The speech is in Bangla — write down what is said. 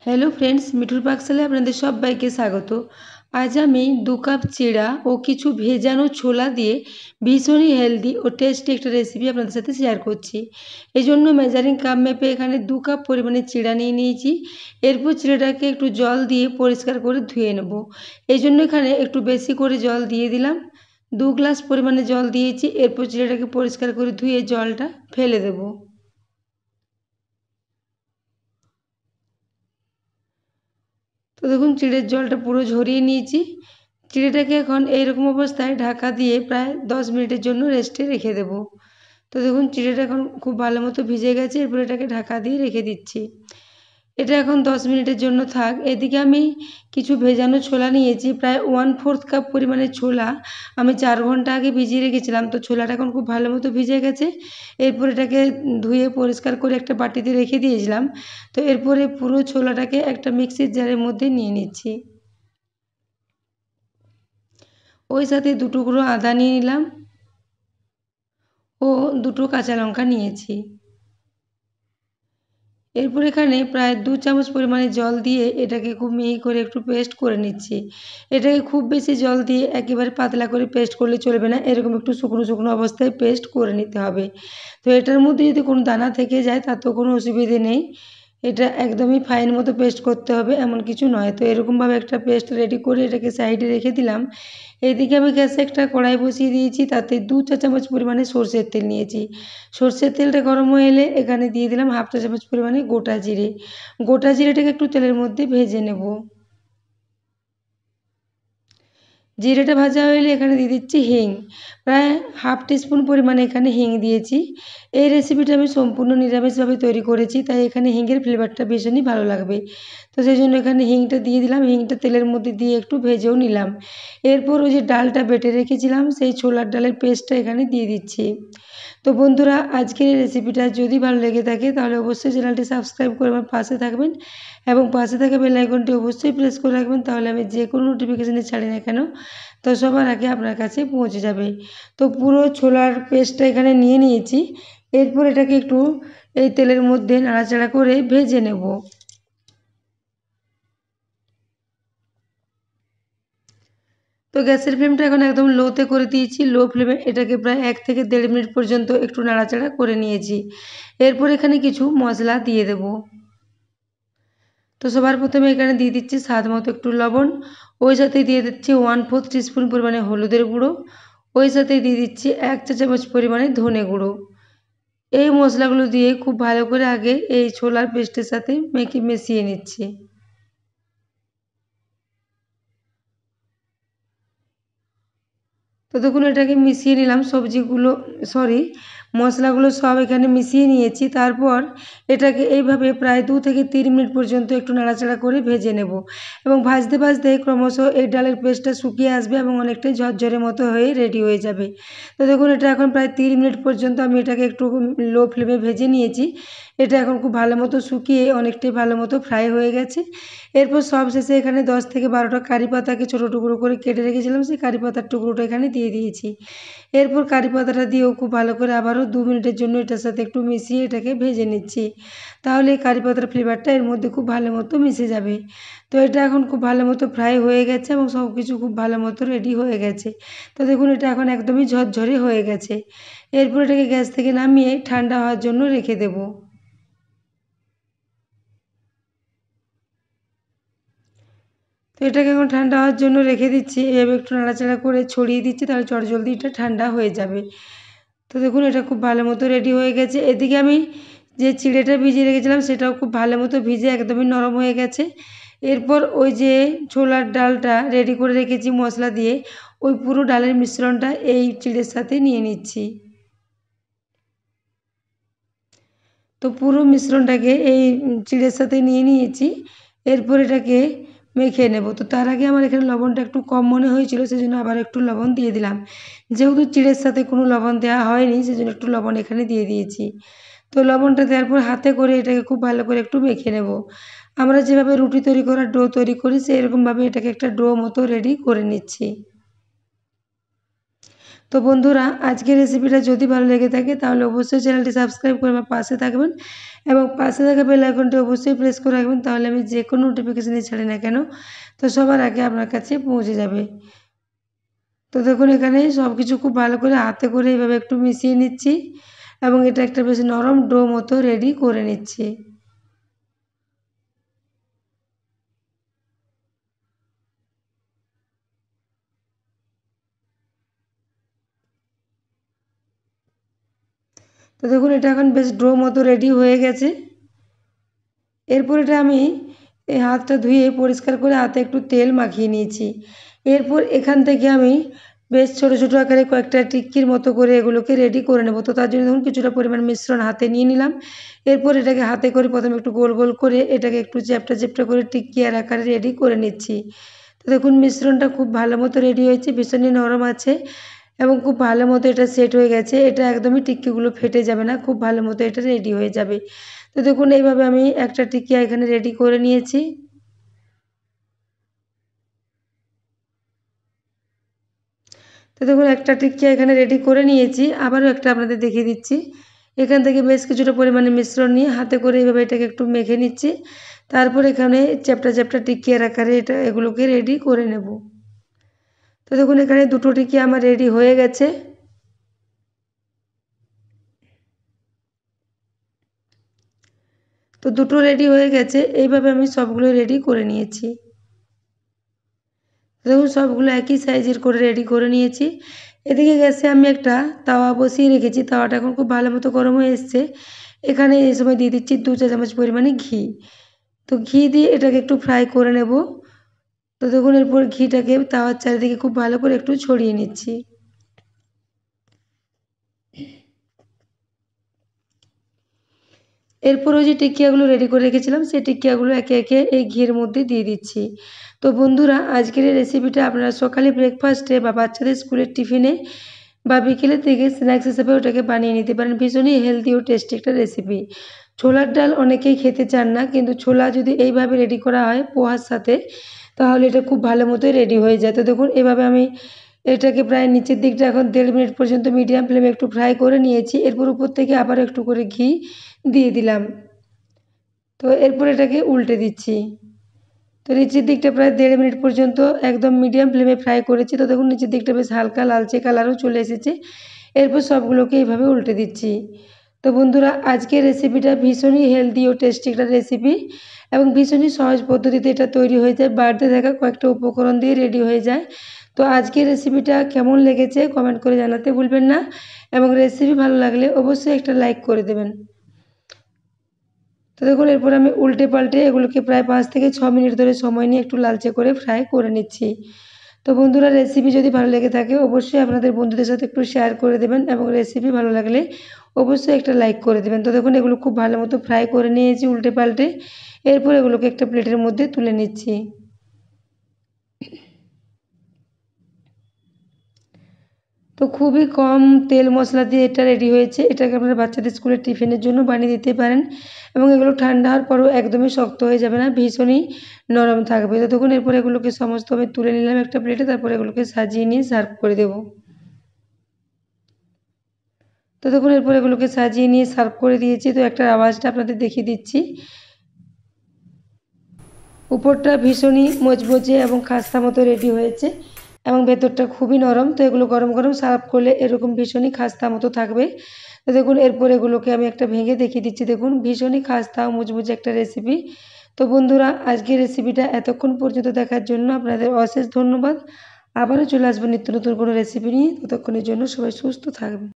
হ্যালো ফ্রেন্ডস, মিঠুর পাকশালায় আপনাদের সবাইকে স্বাগত। আজ আমি 2 কাপ চিড়া ও কিছু ভেজানো ছোলা দিয়ে ভীষণই হেলদি ও টেস্টি একটা রেসিপি আপনাদের সাথে শেয়ার করছি। এই জন্য মেজারিং কাপ মেপে এখানে 2 কাপ পরিমাণে চিড়া নিয়ে নিয়েছি। এরপর চিড়াটাকে একটু জল দিয়ে পরিষ্কার করে ধুয়ে নেব। এই জন্য এখানে একটু বেশি করে জল দিয়ে দিলাম। 2 গ্লাস পরিমাণে জল দিয়েছি। এরপর চিড়াটাকে পরিষ্কার করে ধুয়ে জলটা ফেলে দেবো। তো দেখুন চিড়ের জলটা পুরো ঝরিয়ে নিয়েছি। চিড়েটাকে এখন এইরকম অবস্থায় ঢাকা দিয়ে প্রায় 10 মিনিটের জন্য রেস্টে রেখে দেব। তো দেখুন চিড়েটা এখন খুব ভালো মতো ভিজে গেছে। এরপর এটাকে ঢাকা দিয়ে রেখে দিচ্ছি। এটা এখন 10 মিনিটের জন্য থাক। এদিকে আমি কিছু ভেজানো ছোলা নিয়েছি, প্রায় 1/4 কাপ পরিমাণে ছোলা আমি 4 ঘন্টা আগে ভিজিয়ে রেখেছিলাম। তো ছোলাটা এখন খুব ভালো মতো ভিজে গেছে। এরপর এটাকে ধুয়ে পরিষ্কার করে একটা বাটিতে রেখে দিয়েছিলাম। তো এরপরে পুরো ছোলাটাকে একটা মিক্সির জারের মধ্যে নিয়ে নিচ্ছি। ওই সাথে 2 টুকরো আদা নিয়ে নিলাম ও 2টো কাঁচা লঙ্কা নিয়েছি। এরপর এখানে প্রায় 2 চামচ পরিমাণে জল দিয়ে এটাকে খুব মিহি করে একটু পেস্ট করে নিচ্ছি। এটাকে খুব বেশি জল দিয়ে একেবারে পাতলা করে পেস্ট করলে চলবে না, এরকম একটু শুকনো শুকনো অবস্থায় পেস্ট করে নিতে হবে। তো এটার মধ্যে যদি কোনো দানা থেকে যায় তাতেও কোনো অসুবিধে নেই। এটা একদমই ফাইন মতো পেস্ট করতে হবে এমন কিছু নয়। তো এরকমভাবে একটা পেস্ট রেডি করে এটাকে সাইডে রেখে দিলাম। এইদিকে আমি গ্যাসে একটা কড়াই বসিয়ে দিয়েছি, তাতে 2 চা চামচ পরিমাণে সরষের তেল নিয়েছি। সরষের তেলটা গরম হয়ে এলে এখানে দিয়ে দিলাম 1/2 চা চামচ পরিমাণে গোটা জিরে। গোটা জিরেটাকে একটু তেলের মধ্যে ভেজে নেব। জিরেটা ভাজা হয়ে এলে এখানে দিয়ে দিচ্ছি হিং। প্রায় 1/2 টিস্পুন পরিমাণে এখানে হিং দিয়েছি। এই রেসিপিটা আমি সম্পূর্ণ নিরামিষভাবে তৈরি করেছি, তাই এখানে হিংয়ের ফ্লেভারটা ভীষণই ভালো লাগবে। তো সেই জন্য এখানে হিংটা দিয়ে দিলাম। হিংটা তেলের মধ্যে দিয়ে একটু ভেজেও নিলাম। এরপর ওই যে ডালটা বেটে রেখেছিলাম সেই ছোলার ডালের পেস্টটা এখানে দিয়ে দিচ্ছি। তো বন্ধুরা, আজকের এই রেসিপিটা যদি ভালো লেগে থাকে তাহলে অবশ্যই চ্যানেলটি সাবস্ক্রাইব করে আমার পাশে থাকবেন এবং পাশে থাকা বেল আইকনটি অবশ্যই প্রেস করে রাখবেন, তাহলে আমি যে কোনো নোটিফিকেশানে ছাড়ি না কেন তো সবার আগে আপনার কাছে পৌঁছে যাবে। তো পুরো ছোলার পেস্টটা এখানে নিয়ে নিয়েছি। এরপর এটাকে একটু এই তেলের মধ্যে নাড়াচাড়া করে ভেজে নেব। তো গ্যাসের ফ্লেমটা এখন একদম লোতে করে দিয়েছি। লো ফ্লেমে এটাকে প্রায় 1 থেকে 1.5 মিনিট পর্যন্ত একটু নাড়াচাড়া করে নিয়েছি। এরপর এখানে কিছু মশলা দিয়ে দেব। তো সবার প্রথমে এখানে দিয়ে দিচ্ছি স্বাদ মতো একটু লবণ। ওই সাথে দিয়ে দিচ্ছি 1/4 টিস্পুন পরিমাণে হলুদের গুঁড়ো। ওই সাথে দিয়ে দিচ্ছি 1 চা চামচ পরিমাণে ধনে গুঁড়ো। এই মশলাগুলো দিয়ে খুব ভালো করে আগে এই ছোলার পেস্টের সাথে মিশিয়ে নিচ্ছি। তো দেখুন এটাকে মিশিয়ে নিলাম, মশলাগুলো সব এখানে মিশিয়ে নিয়েছি। তারপর এটাকে এইভাবে প্রায় 2 থেকে 3 মিনিট পর্যন্ত একটু নাড়াচাড়া করে ভেজে নেব এবং ভাজতে ভাজতে ক্রমশ এই ডালের পেস্টটা শুকিয়ে আসবে এবং অনেকটাই ঝরঝরে মতো হয়ে রেডি হয়ে যাবে। তো দেখুন এটা এখন প্রায় 3 মিনিট পর্যন্ত আমি এটাকে একটু লো ফ্লেমে ভেজে নিয়েছি। এটা এখন খুব ভালো মতো শুকিয়ে অনেকটাই ভালো মতো ফ্রাই হয়ে গেছে। এরপর সবশেষে এখানে 10 থেকে 12টা কারি পাতাকে ছোটো টুকরো করে কেটে রেখেছিলাম, সেই কারি পাতার টুকরোটা এখানে দিয়ে দিয়েছি। এরপর কারি পাতাটা দিয়েও খুব ভালো করে আবারও 2 মিনিটের জন্য এটার সাথে একটু মিশিয়ে এটাকে ভেজে নিচ্ছি। তাহলে এই কারি পাতার ফ্লেভারটা এর মধ্যে খুব ভালো মতো মিশে যাবে। তো এটা এখন খুব ভালো মতো ফ্রাই হয়ে গেছে এবং সব কিছু খুব ভালো মতো রেডি হয়ে গেছে। তো দেখুন এটা এখন একদমই ঝরঝরে হয়ে গেছে। এরপর এটাকে গ্যাস থেকে নামিয়ে ঠান্ডা হওয়ার জন্য রেখে দেবো। তো এটাকে এখন ঠান্ডা হওয়ার জন্য রেখে দিচ্ছি। এভাবে একটু নাড়াচাড়া করে ছড়িয়ে দিচ্ছি, তাহলে চটজলদি এটা ঠান্ডা হয়ে যাবে। তো দেখুন এটা খুব ভালো মতো রেডি হয়ে গেছে। এদিকে আমি যে চিড়েটা ভিজিয়ে রেখেছিলাম সেটাও খুব ভালো মতো ভিজে একদমই নরম হয়ে গেছে। এরপর ওই যে ছোলার ডালটা রেডি করে রেখেছি মশলা দিয়ে, ওই পুরো ডালের মিশ্রণটা এই চিড়ের সাথে নিয়ে নিচ্ছি। তো পুরো মিশ্রণটাকে এই চিড়ের সাথে নিয়ে নিয়েছি। এরপর এটাকে মেখে নেব। তো তার আগে আমার এখানে লবণটা একটু কম মনে হয়েছিল, সেজন্য আবার একটু লবণ দিয়ে দিলাম। যেহেতু চিড়ের সাথে কোনো লবণ দেওয়া হয়নি সেজন্য একটু লবণ এখানে দিয়ে দিয়েছি। তো লবণটা দেওয়ার পর হাতে করে এটাকে খুব ভালো করে একটু মেখে নেব। আমরা যেভাবে রুটি তৈরি করার ডো তৈরি করি সেরকমভাবে এটাকে একটা ডো মতো রেডি করে নিচ্ছি। তো বন্ধুরা আজকের রেসিপিটা যদি ভালো লেগে থাকে তাহলে অবশ্যই চ্যানেলটি সাবস্ক্রাইব করে আমার পাশে থাকবেন এবং পাশে থাকা বেল আইকনটি অবশ্যই প্রেস করে রাখবেন, তাহলে আমি যে কোনো নোটিফিকেশানই ছাড়ি না কেন তো সবার আগে আপনার কাছে পৌঁছে যাবে। তো দেখুন এখানে সব কিছু খুব ভালো করে হাতে করে এইভাবে একটু মিশিয়ে নিচ্ছি এবং এটা একটা বেশ নরম ডো মতো রেডি করে নিচ্ছি। তো দেখুন এটা এখন বেশ ডো মতো রেডি হয়ে গেছে। এরপর এটা আমি এই হাতটা ধুয়ে পরিষ্কার করে হাতে একটু তেল মাখিয়ে নিয়েছি। এরপর এখান থেকে আমি বেশ ছোটো ছোটো আকারে কয়েকটা টিক্কির মতো করে এগুলোকে রেডি করে নেব। তো তার জন্য দেখুন কিছুটা পরিমাণ মিশ্রণ হাতে নিয়ে নিলাম। এরপর এটাকে হাতে করে প্রথমে একটু গোল গোল করে এটাকে একটু চ্যাপ্টা চ্যাপ্টা করে টিক্কি আকারে রেডি করে নিচ্ছি। তো দেখুন মিশ্রণটা খুব ভালো মতো রেডি হয়েছে, ভীষণই নরম আছে এবং খুব ভালো মতো এটা সেট হয়ে গেছে। এটা একদমই টিক্কিগুলো ফেটে যাবে না, খুব ভালো মতো এটা রেডি হয়ে যাবে। তো দেখুন এইভাবে আমি একটা টিক্কি এখানে রেডি করে নিয়েছি। তো দেখুন একটা টিক্কি এখানে রেডি করে নিয়েছি, আবারও একটা আপনাদের দেখিয়ে দিচ্ছি। এখান থেকে বেশ কিছুটা পরিমাণে মিশ্রণ নিয়ে হাতে করে এইভাবে এটাকে একটু মেখে নিচ্ছি। তারপর এখানে চ্যাপ্টা চ্যাপ্টা টিক্কি আকারে এগুলোকে রেডি করে নেব। তো দেখুন এখানে দুটো টিক্কি আমার রেডি হয়ে গেছে। তো দুটো রেডি হয়ে গেছে, এইভাবে আমি সবগুলো রেডি করে নিয়েছি। দেখুন সবগুলো একই সাইজের করে রেডি করে নিয়েছি। এদিকে গ্যাসে আমি একটা তাওয়া বসিয়ে রেখেছি, তাওয়াটা এখন খুব ভালো মতো গরম হয়ে এসছে। এখানে এই সময় দিয়ে দিচ্ছি 2 চা চামচ পরিমাণে ঘি। তো ঘি দিয়ে এটাকে একটু ফ্রাই করে নেব। তো দেখুন এরপর ঘিটাকে তাওয়ার চারিদিকে খুব ভালো করে একটু ছড়িয়ে নিচ্ছি। এরপর ওই যে টিকিয়াগুলো রেডি করে রেখেছিলাম সেই টিকিয়াগুলো একে একে এই ঘিয়ের মধ্যে দিয়ে দিচ্ছি। তো বন্ধুরা আজকের এই রেসিপিটা আপনারা সকালে ব্রেকফাস্টে বা বাচ্চাদের স্কুলের টিফিনে বা বিকেলের দিকে স্ন্যাক্স হিসেবে ওটাকে বানিয়ে নিতে পারেন। ভীষণই হেলদি ও টেস্টি একটা রেসিপি। ছোলার ডাল অনেকেই খেতে চান না, কিন্তু ছোলা যদি এইভাবে রেডি করা হয় পোহার সাথে তাহলে এটা খুব ভালো মতোই রেডি হয়ে যায়। তো দেখুন এভাবে আমি এটাকে প্রায় নিচের দিকটা এখন 1.5 মিনিট পর্যন্ত মিডিয়াম ফ্লেমে একটু ফ্রাই করে নিয়েছি। এরপর উপর থেকে আবার একটু করে ঘি দিয়ে দিলাম। তো এরপর এটাকে উল্টে দিচ্ছি। তো নিচের দিকটা প্রায় 1.5 মিনিট পর্যন্ত একদম মিডিয়াম ফ্লেমে ফ্রাই করেছি। তো দেখুন নিচের দিকটা বেশ হালকা লালচে কালারও চলে এসেছে। এরপর সবগুলোকে এইভাবে উল্টে দিচ্ছি। তো বন্ধুরা আজকের রেসিপিটা ভীষণই হেলদি ও টেস্টি একটা রেসিপি এবং ভীষণই সহজ পদ্ধতিতে এটা তৈরি হয়ে যায়। বাড়িতে থাকা কয়েকটা উপকরণ দিয়ে রেডি হয়ে যায়। তো আজকের রেসিপিটা কেমন লেগেছে কমেন্ট করে জানাতে ভুলবেন না এবং রেসিপি ভালো লাগলে অবশ্যই একটা লাইক করে দেবেন। তো দেখুন এরপর আমি উল্টে পাল্টে এগুলোকে প্রায় 5 থেকে 6 মিনিট ধরে সময় নিয়ে একটু লালচে করে ফ্রাই করে নিচ্ছি। তো বন্ধুরা রেসিপি যদি ভালো লেগে থাকে অবশ্যই আপনাদের বন্ধুদের সাথে একটু শেয়ার করে দেবেন এবং রেসিপি ভালো লাগলে অবশ্যই একটা লাইক করে দেবেন। তো দেখুন এগুলো খুব ভালো মতো ফ্রাই করে নিয়েছি উল্টে পাল্টে। এরপর এগুলোকে একটা প্লেটের মধ্যে তুলে নিচ্ছি। তো খুবই কম তেল মশলা দিয়ে এটা রেডি হয়েছে। এটাকে আপনারা বাচ্চাদের স্কুলের টিফিনের জন্য বানিয়ে দিতে পারেন এবং এগুলো ঠান্ডা হওয়ার পরেও একদমই শক্ত হয়ে যাবে না, ভীষণই নরম থাকবে। তো দেখুন এরপর এগুলোকে সমস্ত আমি তুলে নিলাম একটা প্লেটে, তারপর এগুলোকে সাজিয়ে নিয়ে সার্ভ করে দেবো। তো দেখুন এরপর এগুলোকে সাজিয়ে নিয়ে সার্ভ করে দিয়েছি। তো একটা আওয়াজটা আপনাদের দেখিয়ে দিচ্ছি। উপরটা ভীষণই মচমচে এবং খাস্তা মতো রেডি হয়েছে এবং ভেতরটা খুবই নরম। তো এগুলো গরম গরম সার্ভ করলে এরকম ভীষণই খাস্তা মতো থাকবে। তো দেখুন এরপর এগুলোকে আমি একটা ভেঙে দেখিয়ে দিচ্ছি। দেখুন ভীষণই খাস্তা ও মুচমুচে একটা রেসিপি। তো বন্ধুরা আজকের রেসিপিটা এতক্ষণ পর্যন্ত দেখার জন্য আপনাদের অশেষ ধন্যবাদ। আবারও চলে আসবো নিত্য নতুন কোনো রেসিপি নিয়ে। ততক্ষণের জন্য সবাই সুস্থ থাকবেন।